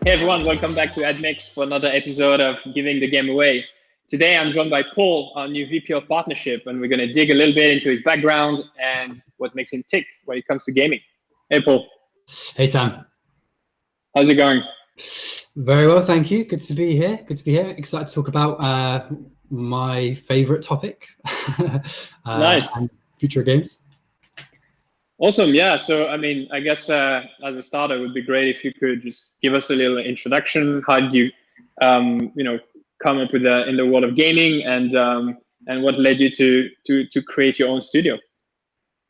Hey everyone, welcome back to Admix for another episode of Giving the Game Away. Today I'm joined by Paul, our new VP of Partnership, and we're going to dig a little bit into his background and what makes him tick when it comes to gaming. Hey Paul. Hey Sam. How's it going? Very well, thank you. Good to be here. Excited to talk about my favorite topic. Nice. And future games. Awesome. Yeah. So, I mean, I guess as a starter, it would be great if you could just give us a little introduction. How did you, come up with in the world of gaming, and what led you to create your own studio?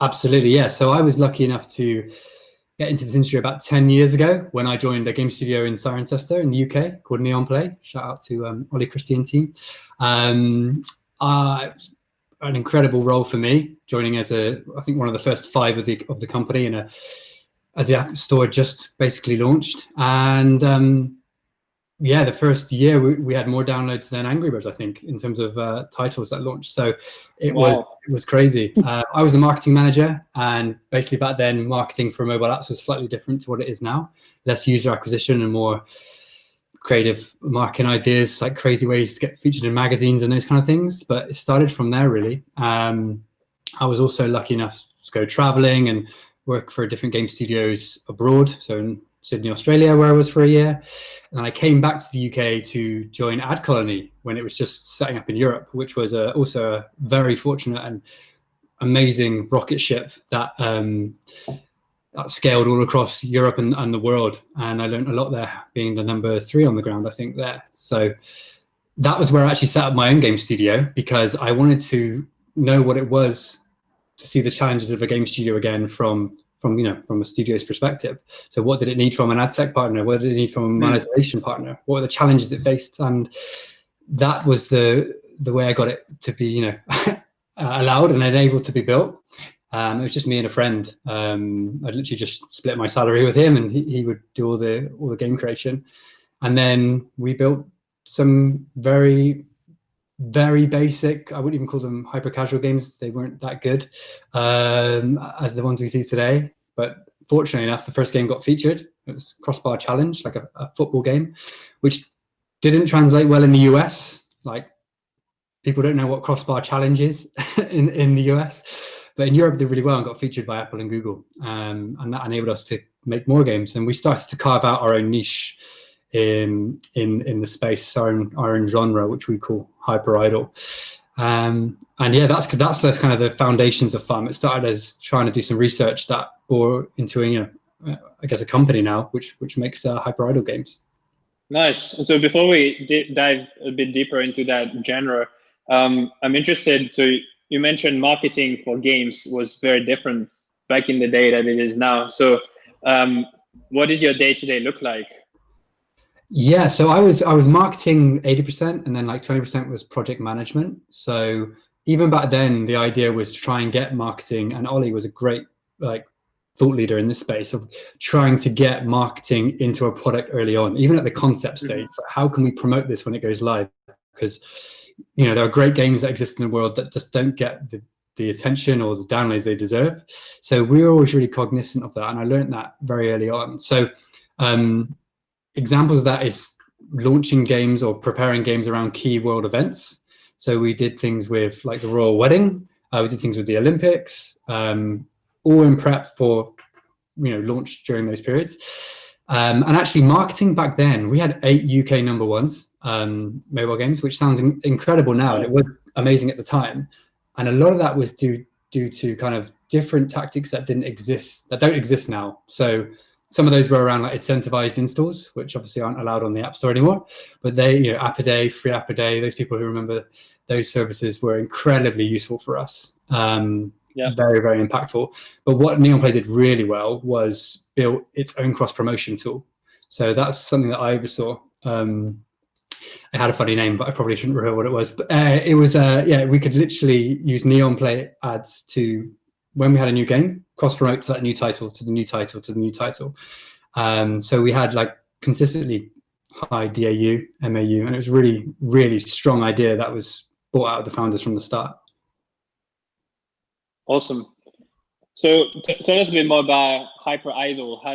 Absolutely. Yeah. So I was lucky enough to get into this industry about 10 years ago when I joined a game studio in Cirencester in the UK called Neon Play. Shout out to Ollie Christie and team. An incredible role for me, joining as I think one of the first 5 of the company as the App Store just basically launched. And the first year we had more downloads than Angry Birds, I think, in terms of titles that launched. So it was crazy. I was the marketing manager, and basically back then marketing for mobile apps was slightly different to what it is now. Less user acquisition and more creative marketing ideas, like crazy ways to get featured in magazines and those kind of things. But it started from there, really. I was also lucky enough to go traveling and work for different game studios abroad. So in Sydney, Australia, where I was for a year. And then I came back to the UK to join Ad Colony when it was just setting up in Europe, which was also a very fortunate and amazing rocket ship that scaled all across Europe and the world. And I learned a lot there, being the number 3 on the ground, I think, there. So that was where I actually set up my own game studio, because I wanted to know what it was to see the challenges of a game studio again from a studio's perspective. So what did it need from an ad tech partner? What did it need from a monetization partner? What were the challenges it faced? And that was the way I got it to be, allowed and enabled to be built. It was just me and a friend. I literally just split my salary with him, and he would do all the game creation. And then we built some very, very basic, I wouldn't even call them hyper casual games. They weren't that good as the ones we see today. But fortunately enough, the first game got featured. It was Crossbar Challenge, like a football game, which didn't translate well in the US. Like, people don't know what Crossbar Challenge is in the US. But in Europe, did really well and got featured by Apple and Google. And that enabled us to make more games. And we started to carve out our own niche in the space, our own genre, which we call hyperidle. And yeah, that's the kind of the foundations of Fumb. It started as trying to do some research that bore into I guess a company now, which makes hyperidle games. Nice. So before we dive a bit deeper into that genre, I'm interested. So you mentioned marketing for games was very different back in the day than it is now. So what did your day-to-day look like? Yeah, so I was marketing 80%, and then like 20% was project management. So even back then, the idea was to try and get marketing, and Ollie was a great thought leader in this space of trying to get marketing into a product early on, even at the concept stage. How can we promote this when it goes live? Because there are great games that exist in the world that just don't get the attention or the downloads they deserve. So we were always really cognizant of that, and I learned that very early on. So examples of that is launching games or preparing games around key world events. So we did things with like the Royal Wedding, we did things with the Olympics, all in prep for launch during those periods. And actually marketing back then, we had 8 UK number ones mobile games, which sounds incredible now, and it was amazing at the time. And a lot of that was due to kind of different tactics that don't exist now. So some of those were around like incentivized installs, which obviously aren't allowed on the App Store anymore. But they, app a day, free app a day, those people who remember those services were incredibly useful for us. Very, very impactful. But what Neon Play did really well was build its own cross-promotion tool. So that's something that I oversaw. It had a funny name, but I probably shouldn't reveal what it was. But it was, we could literally use Neon Play ads to, when we had a new game, cross-promote to that new title, to the new title, to the new title. So we had like consistently high DAU, MAU, and it was really, really strong idea that was brought out of the founders from the start. Awesome. So tell us a bit more about hyperidle. How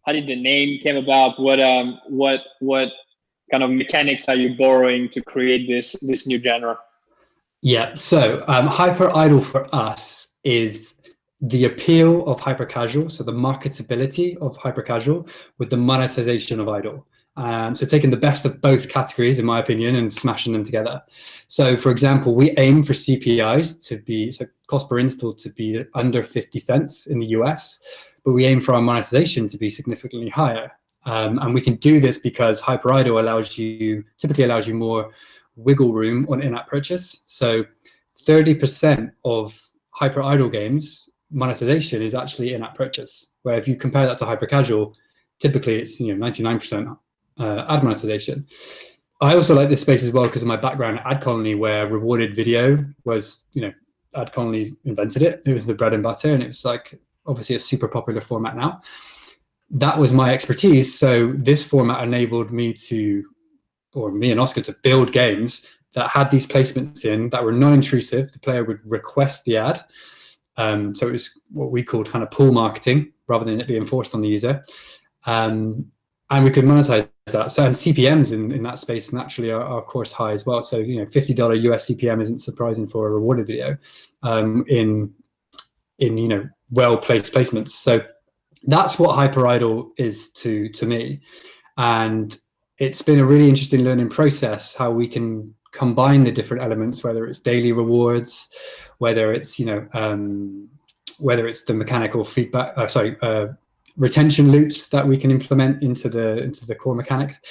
how did the name came about? What kind of mechanics are you borrowing to create this new genre? Yeah, so hyperidle for us is the appeal of hyper casual, so the marketability of hyper casual with the monetization of idle. So taking the best of both categories, in my opinion, and smashing them together. So, for example, we aim for CPIs to be, so cost per install, to be under 50 cents in the US, but we aim for our monetization to be significantly higher. And we can do this because hyperidle typically allows you more wiggle room on in-app purchase. So 30% of hyperidle games monetization is actually in-app purchase, where if you compare that to hyper casual, typically it's 99% ad monetization. I also like this space as well because of my background at Ad Colony, where rewarded video was, Ad Colony invented it. It was the bread and butter, and it's like obviously a super popular format now. That was my expertise. So this format enabled me and Oscar to build games that had these placements in that were non-intrusive. The player would request the ad. So it was what we called kind of pull marketing rather than it being forced on the user. And we could monetize that. So, and CPMs in that space naturally are of course high as well. So, $50 US CPM isn't surprising for a rewarded video in well-placed placements. So that's what hyperidle is to me. And it's been a really interesting learning process, how we can combine the different elements, whether it's daily rewards, whether it's whether it's the mechanical feedback, retention loops that we can implement into the core mechanics.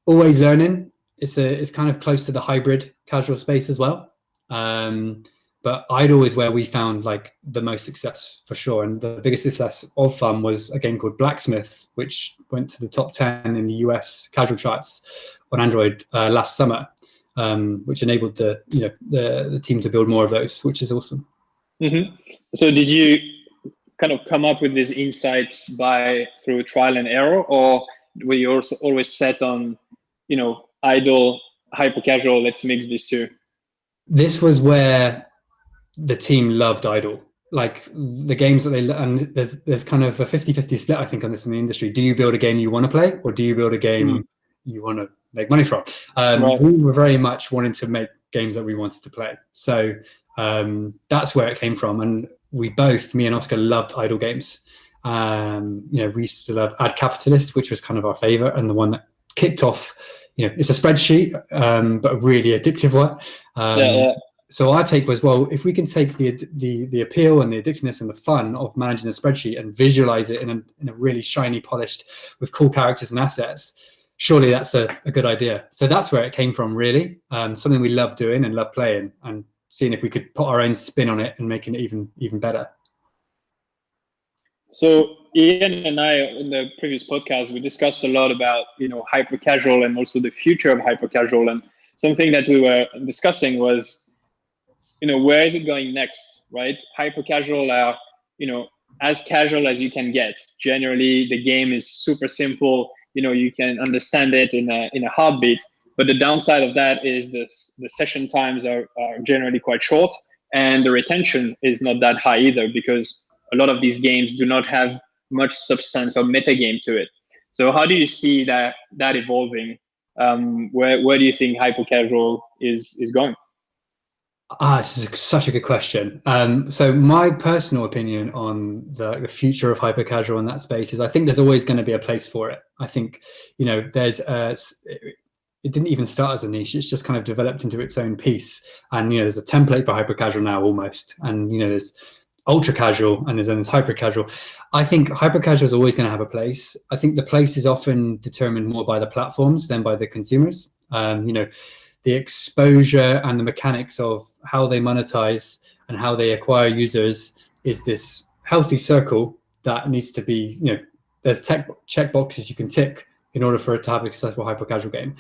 Always learning. It's kind of close to the hybrid casual space as well. But idle is where we found like the most success for sure. And the biggest success of Fumb was a game called Blacksmith, which went to the top 10 in the US casual charts on Android last summer, which enabled the team to build more of those, which is awesome. Mm-hmm. So did you kind of come up with these insights through trial and error, or were you also always set on, idle, hyper casual, let's mix these two? This was where the team loved idle. Like the games that and there's kind of a 50-50 split, I think, on this in the industry. Do you build a game you want to play, or do you build a game you want to make money from? Right. We were very much wanting to make games that we wanted to play. So that's where it came from. And we both, me and Oscar, loved idle games. We used to love Ad Capitalist, which was kind of our favorite, and the one that kicked off, it's a spreadsheet, but a really addictive one. So our take was, well, if we can take the appeal and the addictiveness and the fun of managing a spreadsheet and visualize it in a really shiny, polished, with cool characters and assets, surely that's a good idea. So that's where it came from, really. Something we love doing and love playing, and seeing if we could put our own spin on it and making it even better. So Ian and I, in the previous podcast, we discussed a lot about, hyper casual and also the future of hyper casual. And something that we were discussing was, where is it going next, right? Hyper casual are, as casual as you can get. Generally, the game is super simple. You can understand it in a heartbeat. But the downside of that is the session times are generally quite short, and the retention is not that high either, because a lot of these games do not have much substance or metagame to it. So how do you see that evolving? Where do you think hyper casual is going? This is such a good question. So my personal opinion on the future of hyper casual in that space is I think there's always going to be a place for it. I think, it didn't even start as a niche. It's just kind of developed into its own piece. And, there's a template for hyper casual now almost. And, there's ultra casual and there's hyper casual. I think hyper casual is always going to have a place. I think the place is often determined more by the platforms than by the consumers. The exposure and the mechanics of how they monetize and how they acquire users is this healthy circle that needs to be, there's check boxes you can tick in order for it to have a successful hyper casual game.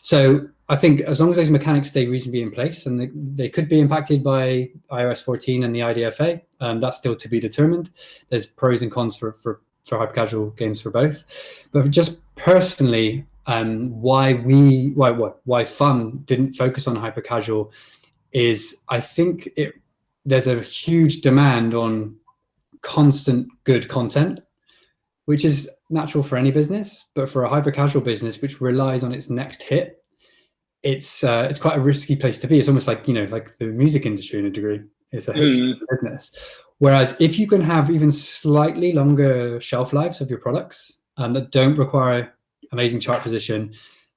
So I think as long as those mechanics stay reasonably in place, and they could be impacted by iOS 14 and the IDFA, that's still to be determined. There's pros and cons for hyper casual games for both. But just personally, why Fumb didn't focus on hyper casual is I think there's a huge demand on constant good content, which is natural for any business, but for a hyper casual business which relies on its next hit, it's quite a risky place to be. It's almost like, you know, like the music industry in a degree. It's a hit business. Whereas if you can have even slightly longer shelf lives of your products that don't require amazing chart position,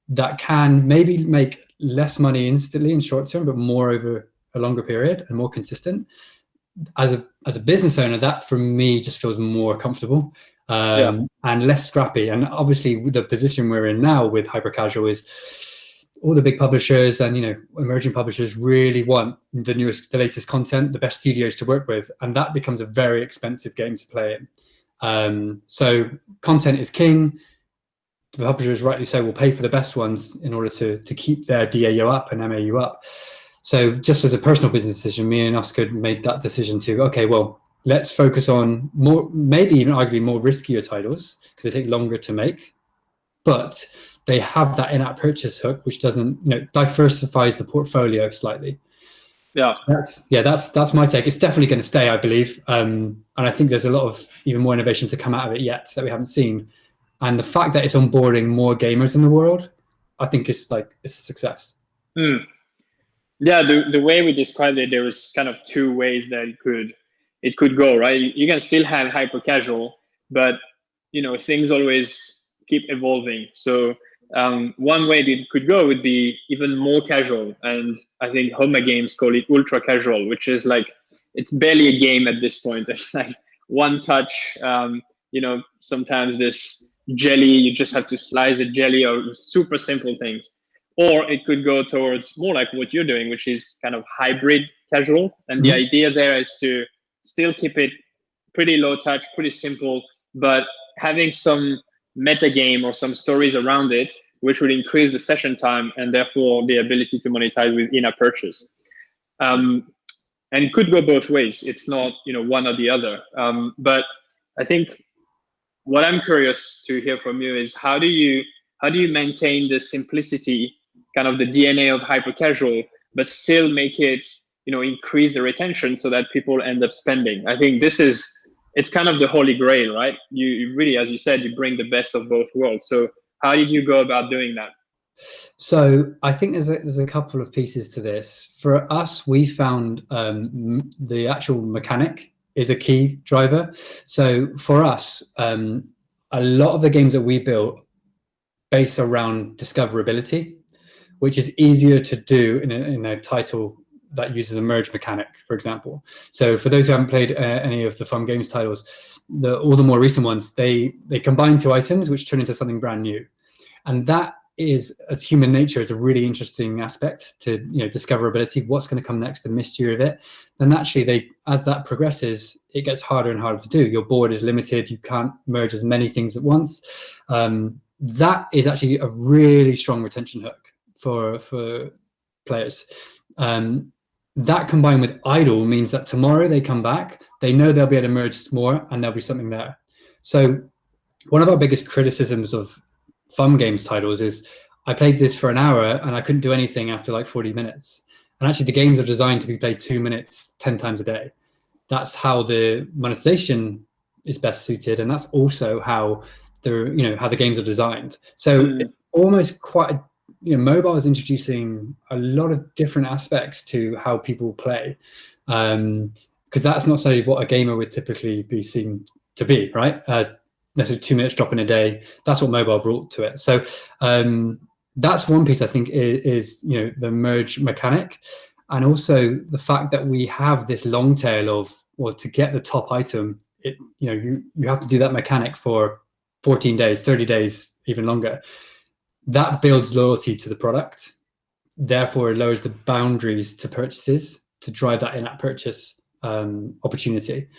that can maybe make less money instantly in short term, but more over a longer period and more consistent. As a business owner, that for me just feels more comfortable and less scrappy. And obviously the position we're in now with hyper casual is all the big publishers and, you know, emerging publishers really want the latest content, the best studios to work with, and that becomes a very expensive game to play in. So content is king. The publishers, rightly so, will pay for the best ones in order to keep their DAU up and MAU up. So just as a personal business decision, me and Oscar made that decision to, okay, well, let's focus on more, maybe even arguably more riskier titles because they take longer to make, but they have that in-app purchase hook, which doesn't, you know, diversifies the portfolio slightly. Yeah, that's my take. It's definitely going to stay, I believe, and I think there's a lot of even more innovation to come out of it yet that we haven't seen. And the fact that it's onboarding more gamers in the world, I think it's a success. Yeah, the way we described it, there was kind of two ways that it could go, right? You can still have hyper casual, but you know, things always keep evolving. So one way that it could go would be even more casual, and I think Fumb Games call it ultra casual, which is like it's barely a game at this point. It's like one touch. You know, sometimes this jelly, you just have to slice a jelly, or super simple things. Or it could go towards more like what you're doing, which is kind of hybrid casual. And the idea there is to still keep it pretty low touch, pretty simple, but having some meta game or some stories around it, which would increase the session time and therefore the ability to monetize with in-app purchase. And it could go both ways. It's not, you know, one or the other. But I think what I'm curious to hear from you is how do you maintain the simplicity, kind of the DNA of hyper casual, but still make it, you know, increase the retention so that people end up spending? I think it's kind of the holy grail, right? You really, as you said, you bring the best of both worlds. So how did you go about doing that? So I think there's a couple of pieces to this. For us, we found the actual mechanic is a key driver. So for us, a lot of the games that we built base around discoverability, which is easier to do in a title that uses a merge mechanic, for example. So for those who haven't played any of the Fumb Games titles, all the more recent ones, they combine two items which turn into something brand new. And that is, as human nature, is a really interesting aspect to, you know, discoverability, what's going to come next, the mystery of it. Then naturally, as that progresses, it gets harder and harder to do. Your board is limited, you can't merge as many things at once. That is actually a really strong retention hook for players. That combined with idle means that tomorrow they come back, they know they'll be able to merge more and there'll be something there. So one of our biggest criticisms of Fumb Games titles is I played this for an hour and I couldn't do anything after like 40 minutes. And actually the games are designed to be played 2 minutes, 10 times a day. That's how the monetization is best suited. And that's also how the games are designed. So it's almost quite, mobile is introducing a lot of different aspects to how people play. Because that's not necessarily what a gamer would typically be seen to be, right? Necessarily 2 minutes drop in a day. That's what mobile brought to it. So that's one piece I think is the merge mechanic, and also the fact that we have this long tail of, well, to get the top item, you have to do that mechanic for 14 days, 30 days, even longer. That builds loyalty to the product. Therefore, it lowers the boundaries to purchases to drive that in-app purchase opportunity.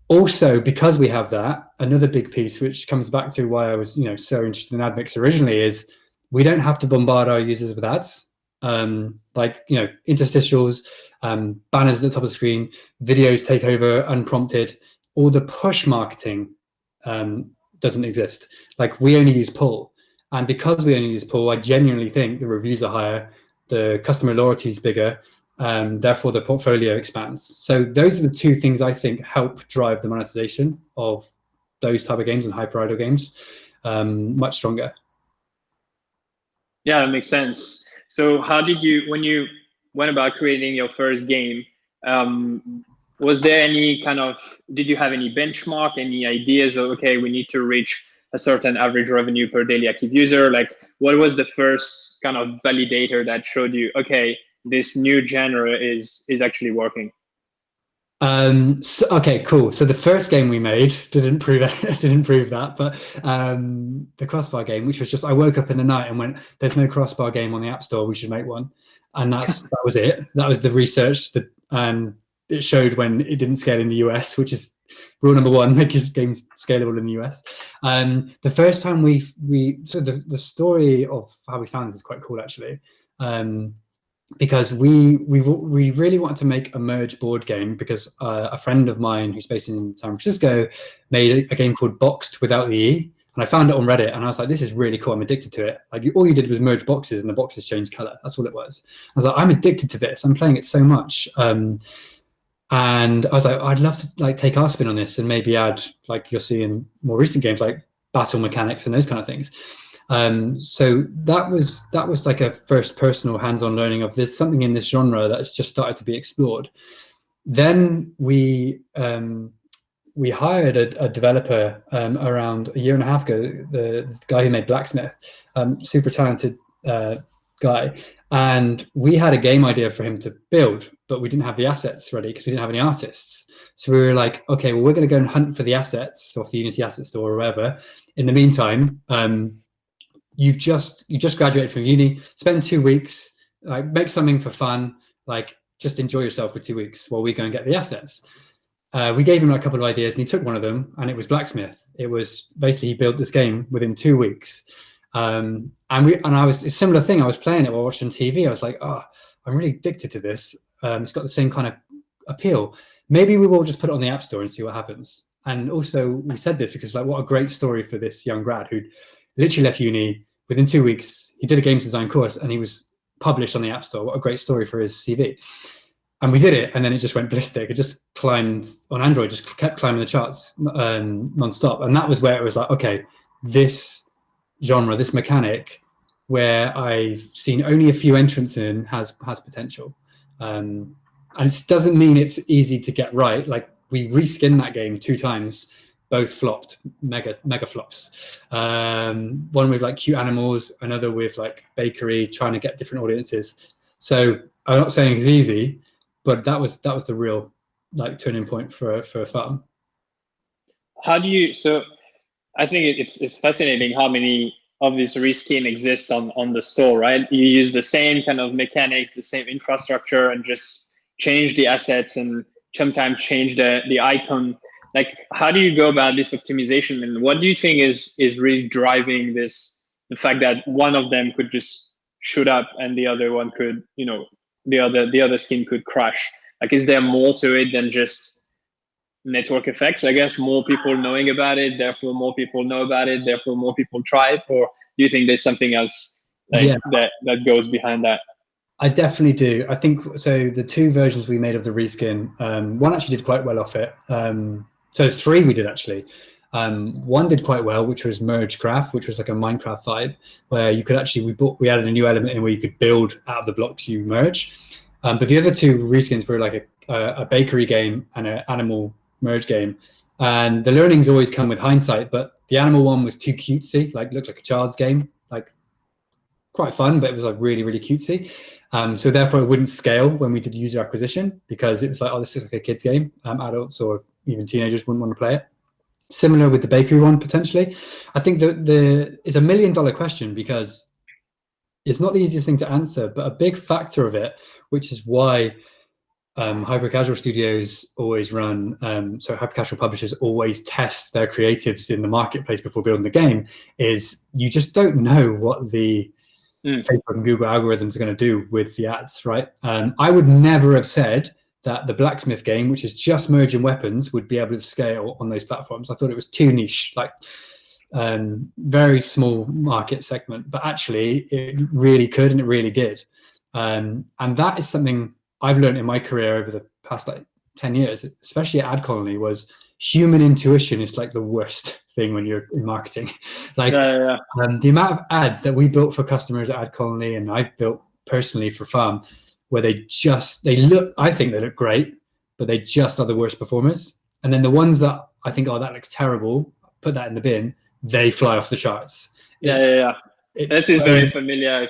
Also, because we have that, another big piece, which comes back to why I was so interested in Admix originally, is we don't have to bombard our users with ads. Interstitials, banners at the top of the screen, videos take over unprompted. All the push marketing doesn't exist. Like, we only use pull. And because we only use pull, I genuinely think the reviews are higher, the customer loyalty is bigger, therefore the portfolio expands. So those are the two things I think help drive the monetization of those type of games and hyperidle games much stronger. Yeah, that makes sense. So how did you, when you went about creating your first game, was there any kind of, did you have any benchmark, any ideas of, okay, we need to reach a certain average revenue per daily active user? Like, what was the first kind of validator that showed you, okay, this new genre is actually working? Okay, cool. So the first game we made didn't prove that, but the crossbar game, which was just, I woke up in the night and went, "There's no crossbar game on the App Store. We should make one," and that was it. That was the research that it showed when it didn't scale in the US, which is rule number one: make your games scalable in the US. The first time so the story of how we found this is quite cool actually. Because we really wanted to make a merge board game, because a friend of mine who's based in San Francisco made a game called Boxed without the E, and I found it on Reddit, and I was like, this is really cool, I'm addicted to it. Like, all you did was merge boxes and the boxes changed color. That's all it was. I was like, I'm addicted to this, I'm playing it so much. And I was like, I'd love to like take our spin on this and maybe add, like you'll see in more recent games, like battle mechanics and those kind of things. So that was like a first personal hands-on learning of there's something in this genre that's just started to be explored. Then we hired a developer around a year and a half ago, the guy who made Blacksmith, super talented guy, and we had a game idea for him to build, but we didn't have the assets ready because we didn't have any artists. So we were like, okay, well, we're going to go and hunt for the assets off the Unity Asset Store or wherever. In the meantime, you just graduated from uni, spend 2 weeks, like make something for fun, like just enjoy yourself for 2 weeks while we go and get the assets. We gave him a couple of ideas and he took one of them, and it was Blacksmith. It was basically, he built this game within 2 weeks. And I was a similar thing. I was playing it while watching TV. I was like, oh, I'm really addicted to this. It's got the same kind of appeal. Maybe we will just put it on the App Store and see what happens. And also we said this because, like, what a great story for this young grad who literally left uni. Within 2 weeks, he did a games design course and he was published on the App Store. What a great story for his CV. And we did it, and then it just went ballistic. It just climbed on Android, just kept climbing the charts non-stop. And that was where it was like, okay, this genre, this mechanic, where I've seen only a few entrants in, has potential. And it doesn't mean it's easy to get right. Like, we reskinned that game 2 times. Both flopped, mega flops. One with like cute animals, another with like bakery, trying to get different audiences. So I'm not saying it's easy, but that was the real like turning point for Fumb. How do you? So I think it's fascinating how many of these reskin exist on the store, right? You use the same kind of mechanics, the same infrastructure, and just change the assets and sometimes change the icon. Like, how do you go about this optimization, and what do you think is really driving this? The fact that one of them could just shoot up and the other one could, the other skin could crash. Like, is there more to it than just network effects? I guess more people knowing about it, therefore more people know about it, therefore more people try it. Or do you think there's something else that goes behind that? I definitely do. I think so. The 2 versions we made of the reskin, one actually did quite well off it. So there's 3 we did actually. One did quite well, which was Merge Craft, which was like a Minecraft vibe, where you could actually, we added a new element in where you could build out of the blocks you merge. But the other 2 reskins were like a bakery game and an animal merge game. And the learnings always come with hindsight, but the animal one was too cutesy, like looked like a child's game, like quite fun, but it was like really, really cutesy. So therefore it wouldn't scale when we did user acquisition, because it was like, oh, this looks like a kid's game. Adults or even teenagers wouldn't want to play it. Similar with the bakery one, potentially. I think that it's $1 million question, because it's not the easiest thing to answer, but a big factor of it, which is why hyper-casual studios always run, so hyper-casual publishers always test their creatives in the marketplace before building the game, is you just don't know what the Facebook and Google algorithms are going to do with the ads, right? I would never have said that the Blacksmith game, which is just merging weapons, would be able to scale on those platforms. I thought it was too niche, like very small market segment, but actually it really could, and it really did. And that is something I've learned in my career over the past like 10 years, especially at Ad Colony, was human intuition is like the worst thing when you're in marketing. Like the amount of ads that we built for customers at AdColony, and I've built personally for Fumb, where I think they look great, but they just are the worst performers. And then the ones that I think, oh, that looks terrible, put that in the bin, they fly off the charts. This is very familiar.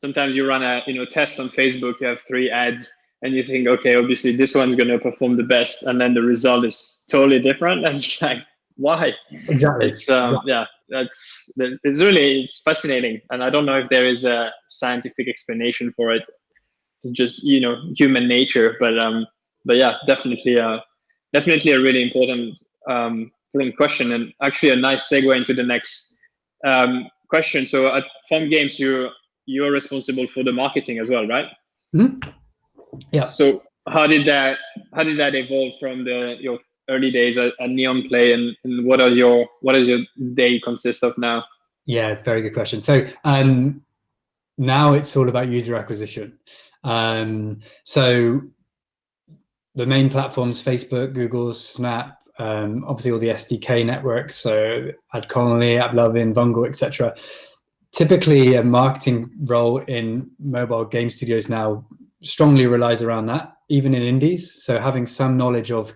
Sometimes you run a test on Facebook, you have 3 ads, and you think, okay, obviously this one's going to perform the best, and then the result is totally different, and it's like, why? Exactly. It's it's fascinating, and I don't know if there is a scientific explanation for it. It's just human nature, but yeah, definitely a really important question, and actually a nice segue into the next question. So at Fumb Games, you're responsible for the marketing as well, right? Mm-hmm. Yeah. So how did that evolve from your early days at Neonplay, and what does your day consist of now? Yeah, very good question. So now it's all about user acquisition. So the main platforms, Facebook, Google, Snap, obviously all the SDK networks, so AdColony, AppLovin, Vungle, etc. Typically, a marketing role in mobile game studios now strongly relies around that, even in indies. So having some knowledge of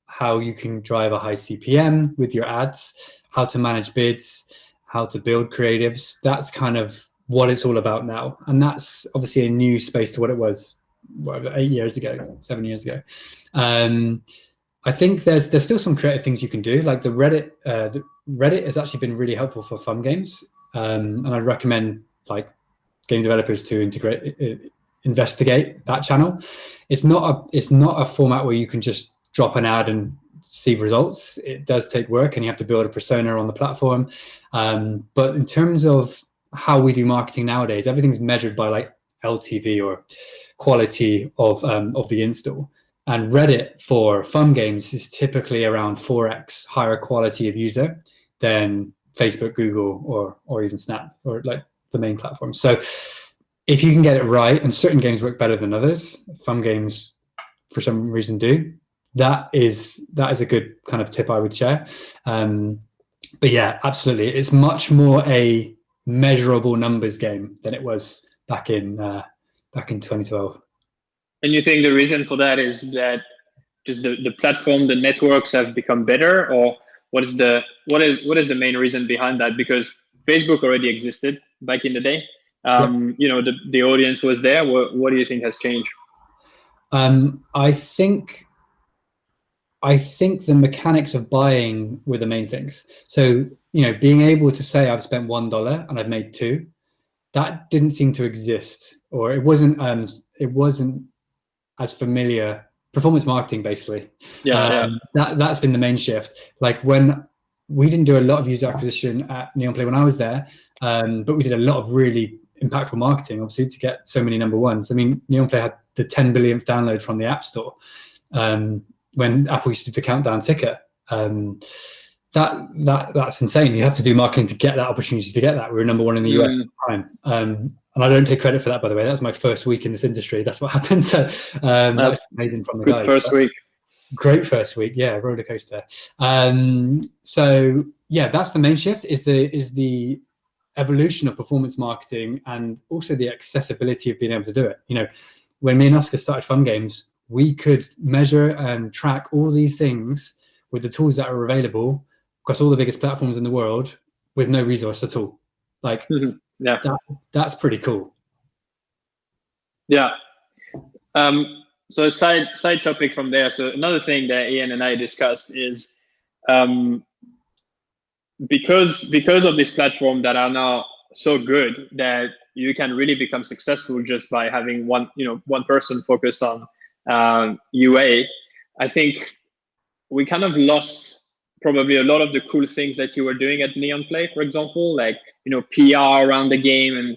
how you can drive a high CPM with your ads, how to manage bids, how to build creatives, that's kind of what it's all about now. And that's obviously a new space to what it was 7 years ago. I think there's still some creative things you can do, like the Reddit has actually been really helpful for Fumb Games, and I'd recommend like game developers to investigate that channel. It's not a format where you can just drop an ad and see results. It does take work, and you have to build a persona on the platform. But in terms of how we do marketing nowadays, everything's measured by like LTV or quality of the install. And Reddit for Fumb Games is typically around 4x higher quality of user than Facebook, Google, or even Snap, or like the main platform. So if you can get it right, and certain games work better than others, Fumb Games for some reason do, that is a good kind of tip I would share. But yeah, absolutely, it's much more a measurable numbers game than it was back in 2012. And you think the reason for that is that just the platform, the networks have become better, or what is the main reason behind that? Because Facebook already existed back in the day. The audience was there. What do you think has changed? I think the mechanics of buying were the main things. So being able to say I've spent $1 and I've made $2, that didn't seem to exist, or it wasn't as familiar. Performance marketing, basically. That's been the main shift. Like when we didn't do a lot of user acquisition at Neonplay when I was there, but we did a lot of really impactful marketing, obviously, to get so many number ones. I mean, Neonplay had the 10 billionth download from the App Store when Apple used to do the countdown ticker. That's insane. You have to do marketing to get that opportunity to get that. We were number one in the US at the time. And I don't take credit for that, by the way. That was my first week in this industry. That's what happened. So that's amazing from the guys. First week. Great first week. Yeah, roller coaster. So yeah, that's the main shift, is the evolution of performance marketing, and also the accessibility of being able to do it. When me and Oscar started Fumb Games, we could measure and track all these things with the tools that are available across all the biggest platforms in the world with no resource at all. Like, that's pretty cool. Yeah. So side topic from there. So another thing that Ian and I discussed is because of this platform that are now so good that you can really become successful just by having one person focused on UA. I think we kind of lost probably a lot of the cool things that you were doing at Neonplay, for example, like PR around the game and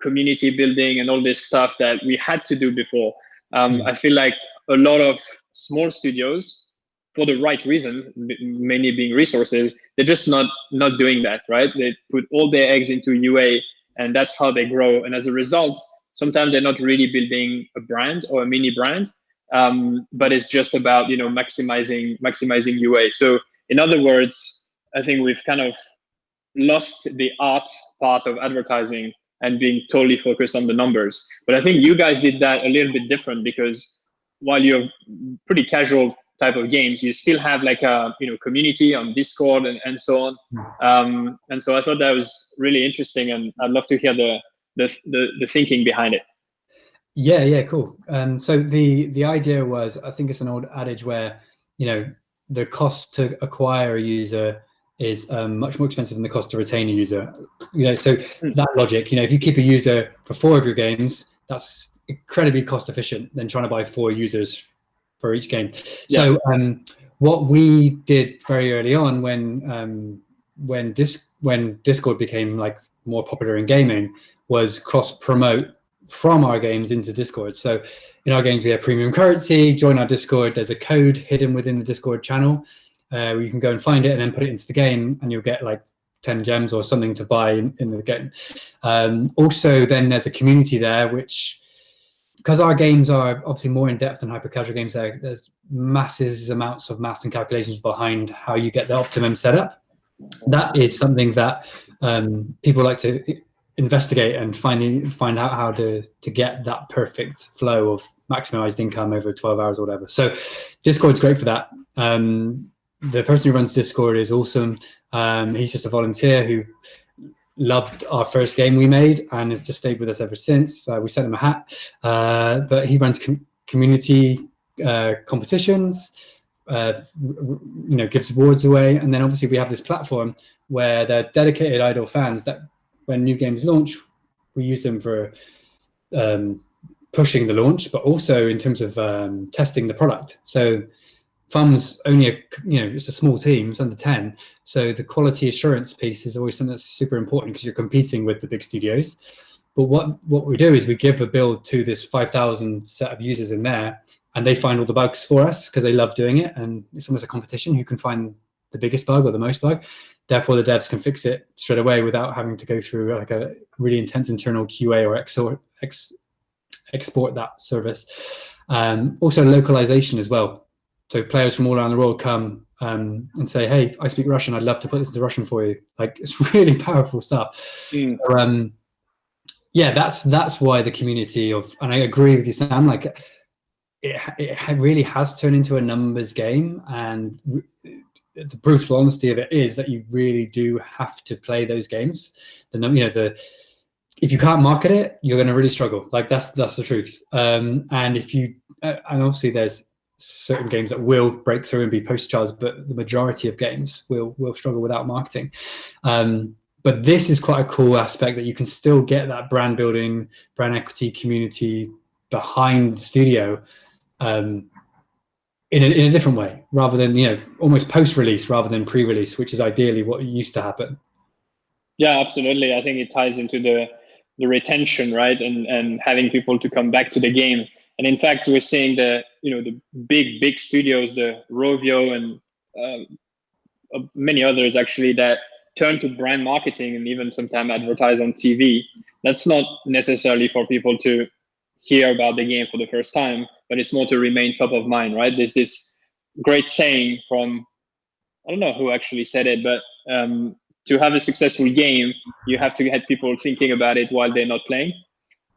community building and all this stuff that we had to do before. I feel like a lot of small studios, for the right reason, mainly being resources, they're just not doing that, right? They put all their eggs into UA, and that's how they grow. And as a result, sometimes they're not really building a brand or a mini brand. but it's just about maximizing UA. So in other words, I think we've kind of lost the art part of advertising and being totally focused on the numbers. But I think you guys did that a little bit different, because while you're pretty casual type of games, you still have like a community on Discord and so on. And so I thought that was really interesting, and I'd love to hear the thinking behind it. Yeah, cool. So the idea was, I think it's an old adage where the cost to acquire a user is much more expensive than the cost to retain a user. So that logic, if you keep a user for 4 of your games, that's incredibly cost efficient than trying to buy 4 users for each game. Yeah. So what we did very early on, when Discord became like more popular in gaming, was cross promote from our games into Discord. So in our games, we have premium currency. Join our Discord. There's a code hidden within the Discord channel. You can go and find it and then put it into the game, and you'll get like 10 gems or something to buy in the game. Also, then there's a community there, which, because our games are obviously more in depth than hyper casual games, there's massive amounts of maths and calculations behind how you get the optimum setup. That is something that people like to investigate and find out how to get that perfect flow of maximized income over 12 hours or whatever. So Discord's great for that. The person who runs Discord is awesome. He's just a volunteer who loved our first game we made and has just stayed with us ever since. We sent him a hat, but he runs community competitions, gives awards away. And then obviously we have this platform where they're dedicated idle fans that when new games launch, we use them for pushing the launch, but also in terms of testing the product. So Fumb's only it's a small team, it's under 10. So the quality assurance piece is always something that's super important, because you're competing with the big studios. But what we do is we give a build to this 5,000 set of users in there, and they find all the bugs for us because they love doing it. And it's almost a competition who can find the biggest bug or the most bug. Therefore, the devs can fix it straight away without having to go through like a really intense internal QA or export that service. Also localization as well. So players from all around the world come and say, "Hey, I speak Russian. I'd love to put this into Russian for you." Like, it's really powerful stuff. So, yeah, that's why the community of, and I agree with you, Sam. Like, it really has turned into a numbers game, and the brutal honesty of it is that you really do have to play those games. If you can't market it, you're going to really struggle. Like, that's the truth. And if you, and obviously there's certain games that will break through and be poster childs, but the majority of games will struggle without marketing. But this is quite a cool aspect, that you can still get that brand building, brand equity, community behind the studio in a different way, rather than almost post-release rather than pre-release, which is ideally what used to happen. Yeah, absolutely. I think it ties into the retention, right, and having people to come back to the game. And in fact, we're seeing the big studios, the Rovio and many others actually, that turn to brand marketing and even sometimes advertise on TV. That's not necessarily for people to hear about the game for the first time, but it's more to remain top of mind, right? There's this great saying from, I don't know who actually said it, but to have a successful game, you have to get people thinking about it while they're not playing.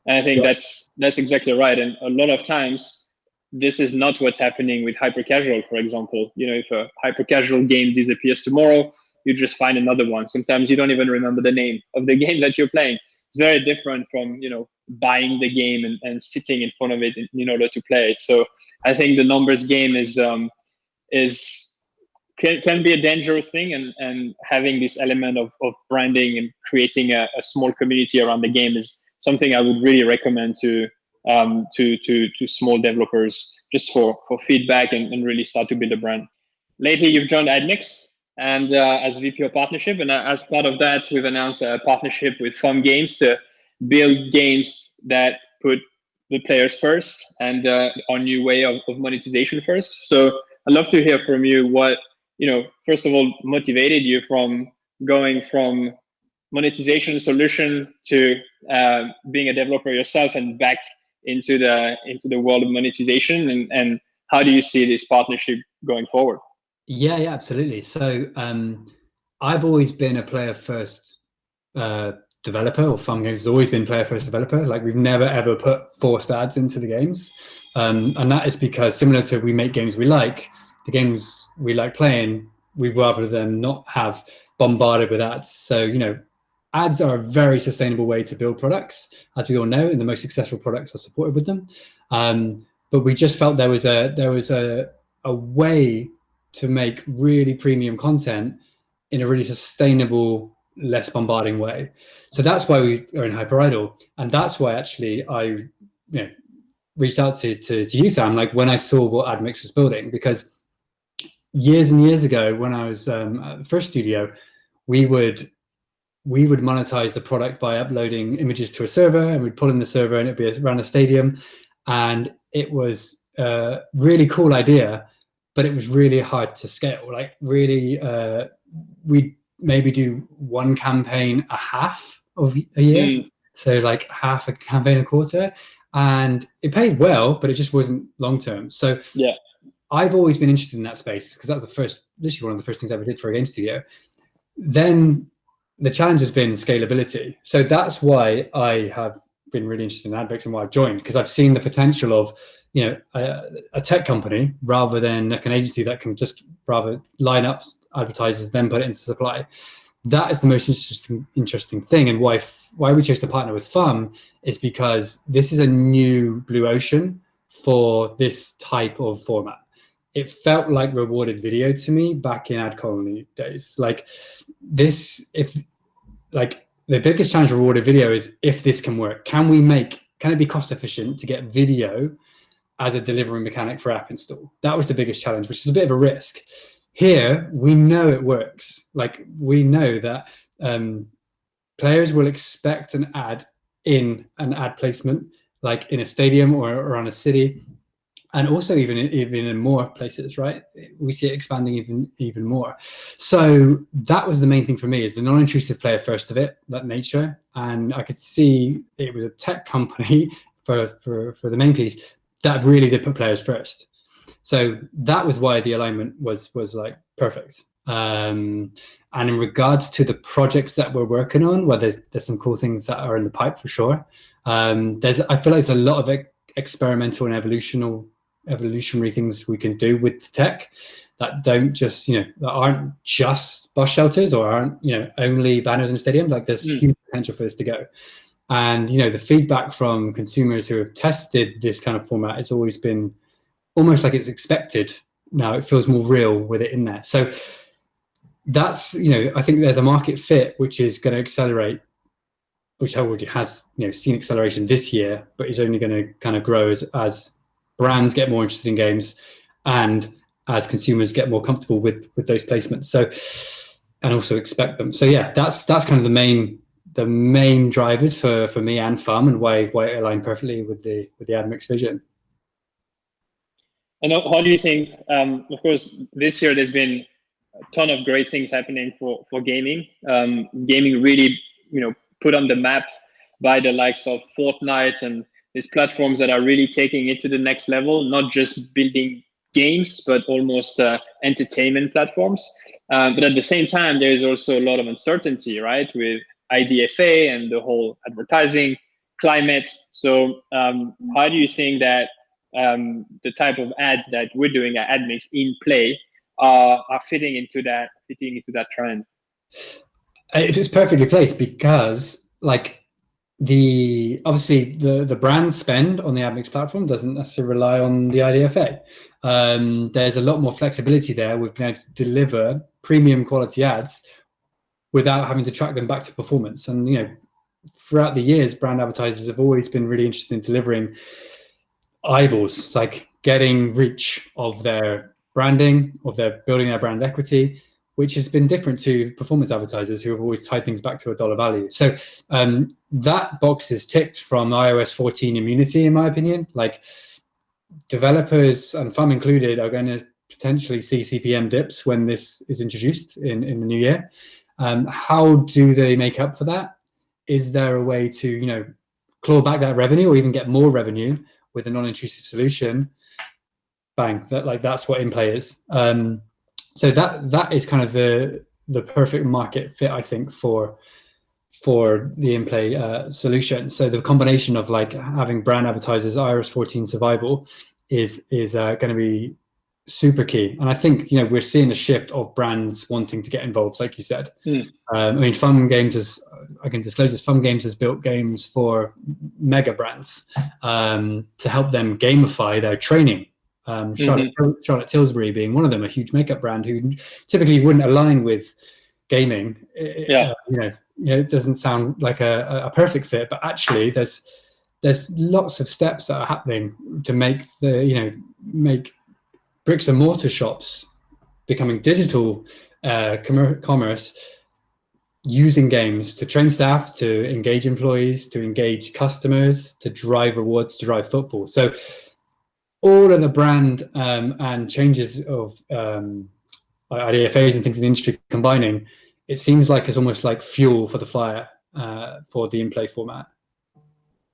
And I think that's exactly right. And a lot of times, this is not what's happening with hyper casual, for example. If a hyper casual game disappears tomorrow, you just find another one. Sometimes you don't even remember the name of the game that you're playing. It's very different from buying the game and sitting in front of it in order to play it. So I think the numbers game can be a dangerous thing, and having this element of branding and creating a small community around the game is something I would really recommend to small developers, just for feedback and really start to build a brand. Lately, you've joined Admix and as VP of partnership, and as part of that, we've announced a partnership with Fumb Games to build games that put the players first and our new way of monetization first. So I'd love to hear from you what, first of all, motivated you from going from monetization solution to being a developer yourself and back into the world of monetization, and how do you see this partnership going forward? Yeah, absolutely. So I've always been a player first developer, or Fumb Games has always been player first developer. Like, we've never ever put forced ads into the games, and that is because, similar to we make games we like, the games we like playing, we'd rather than not have bombarded with ads. So, you know, ads are a very sustainable way to build products, as we all know, and the most successful products are supported with them. But we just felt there was a way to make really premium content in a really sustainable, less bombarding way. So that's why we are in hyperidle, and that's why actually I reached out to you, Sam, like when I saw what Admix was building, because years and years ago, when I was at the first studio, we would monetize the product by uploading images to a server, and we'd pull in the server and it'd be around a stadium. And it was a really cool idea, but it was really hard to scale. Like, really, we'd maybe do one campaign a half of a year. So like half a campaign a quarter, and it paid well, but it just wasn't long-term. So yeah, I've always been interested in that space, because that's literally one of the first things I ever did for a game studio. Then the challenge has been scalability. So that's why I have been really interested in Admix and why I've joined, because I've seen the potential of, a tech company rather than like an agency that can just rather line up advertisers, then put it into supply. That is the most interesting thing, and why we chose to partner with Fumb is because this is a new blue ocean for this type of format. It felt like rewarded video to me back in Ad Colony days. Like this, the biggest challenge of rewarded video is if this can work. Can it be cost efficient to get video as a delivery mechanic for app install? That was the biggest challenge, which is a bit of a risk. Here, we know it works. Like, we know that players will expect an ad in an ad placement, like in a stadium or around a city, and also even in more places, right? We see it expanding even more. So that was the main thing for me, is the non-intrusive player first of it, that nature. And I could see it was a tech company for the main piece that really did put players first. So that was why the alignment was like perfect. And in regards to the projects that we're working on, well, there's some cool things that are in the pipe for sure. I feel like there's a lot of experimental and evolutionary things we can do with tech that don't just, that aren't just bus shelters or aren't, only banners in stadiums. Like, there's huge potential for this to go. And, the feedback from consumers who have tested this kind of format has always been almost like it's expected. Now it feels more real with it in there. So that's, I think there's a market fit which is going to accelerate, which already has, seen acceleration this year, but is only going to kind of grow as brands get more interested in games and as consumers get more comfortable with those placements. So, and also expect them. So yeah, that's kind of the main drivers for me and Fumb, and why it aligned perfectly with the Admix vision. And how do you think, of course, this year there's been a ton of great things happening for gaming. Gaming really, put on the map by the likes of Fortnite and these platforms that are really taking it to the next level, not just building games, but almost entertainment platforms. But at the same time, there is also a lot of uncertainty, right, with IDFA and the whole advertising climate. So how do you think that the type of ads that we're doing at Admix in play are fitting into that trend? It's perfectly placed, because obviously the brand spend on the Admix platform doesn't necessarily rely on the IDFA. There's a lot more flexibility there. We've been able to deliver premium quality ads without having to track them back to performance. And throughout the years, brand advertisers have always been really interested in delivering eyeballs, like getting reach of their branding, of their building their brand equity, which has been different to performance advertisers who have always tied things back to a dollar value. So that box is ticked from iOS 14 immunity, in my opinion. Like, developers, and Fumb included, are going to potentially see CPM dips when this is introduced in the new year. How do they make up for that? Is there a way to, claw back that revenue or even get more revenue with a non-intrusive solution, bang, that's what in-play is. So that is kind of the perfect market fit, I think, for the in-play solution. So the combination of like having brand advertisers, iOS 14 survival is going to be super key. And I think, you know, we're seeing a shift of brands wanting to get involved, like you said. I mean, Fumb Games I can disclose this, Fumb Games has built games for mega brands to help them gamify their training. Charlotte Tilbury being one of them, a huge makeup brand who typically wouldn't align with gaming. You know, it doesn't sound like a perfect fit, but actually there's lots of steps that are happening to make make bricks and mortar shops becoming digital commerce, using games to train staff, to engage employees, to engage customers, to drive rewards, to drive footfall. So all of the brand and changes of IDFAs and things in the industry combining, it seems like it's almost like fuel for the fire for the in-play format.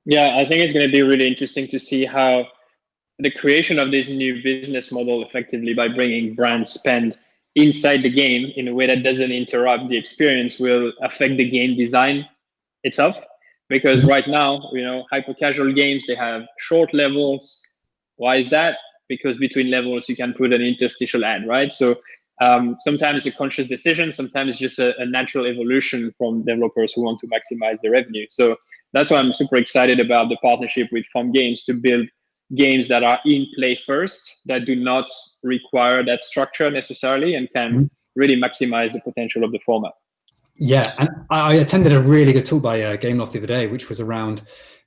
Yeah, I think it's going to be really interesting to see how the creation of this new business model effectively by bringing brand spend inside the game in a way that doesn't interrupt the experience will affect the game design itself. Because right now, you know, hyper casual games, they have short levels. Why is that? Because between levels, you can put an interstitial ad, right? So sometimes a conscious decision, sometimes just a natural evolution from developers who want to maximize their revenue. So that's why I'm super excited about the partnership with Fumb Games to build games that are in play first, that do not require that structure necessarily, and can really maximize the potential of the format. Yeah, and I attended a really good talk by Gameloft the other day, which was around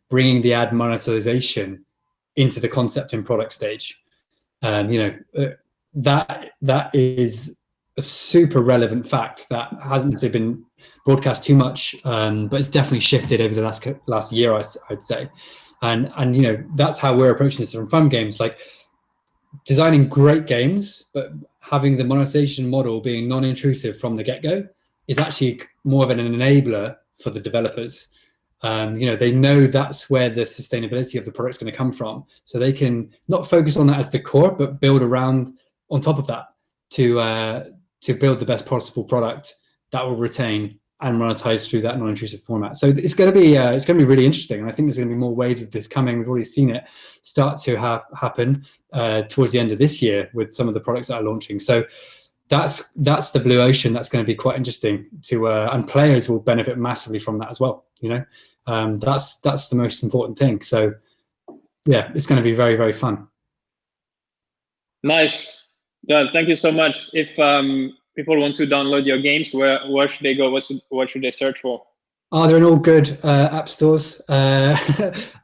bringing the ad monetization into the concept and product stage. You know, that is a super relevant fact that hasn't necessarily been broadcast too much, but it's definitely shifted over the last year, I'd say. And you know, that's how we're approaching this from Fumb Games, like designing great games, but having the monetization model being non-intrusive from the get-go is actually more of an enabler for the developers. You know, they know that's where the sustainability of the product is going to come from, so they can not focus on that as the core, but build around on top of that to build the best possible product that will retain and monetize through that non-intrusive format. So it's going to be really interesting, and I think there's going to be more waves of this coming. We've already seen it start to happen towards the end of this year with some of the products that are launching. So that's the blue ocean. That's going to be quite interesting to, and players will benefit massively from that as well. You know, that's the most important thing. So yeah, it's going to be very, very fun. Nice. Yeah, thank you so much. If people want to download your games, where should they go? What should they search for? Oh, they're in all good app stores. So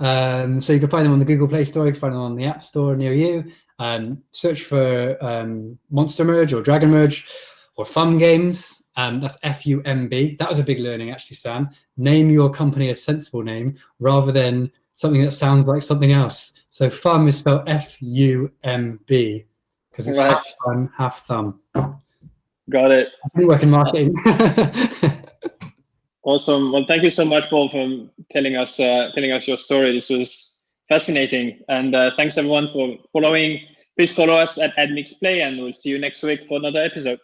you can find them on the Google Play Store. You can find them on the App Store near you. Search for Monster Merge or Dragon Merge or Fumb Games. That's F-U-M-B. That was a big learning, actually, Sam. Name your company a sensible name rather than something that sounds like something else. So Fumb is spelled F-U-M-B because it's half fun, half thumb. Got it. I think work in marketing. Awesome. Well, thank you so much, Paul, for telling us your story. This was fascinating, and thanks everyone for following. Please follow us at Admix Play, and we'll see you next week for another episode.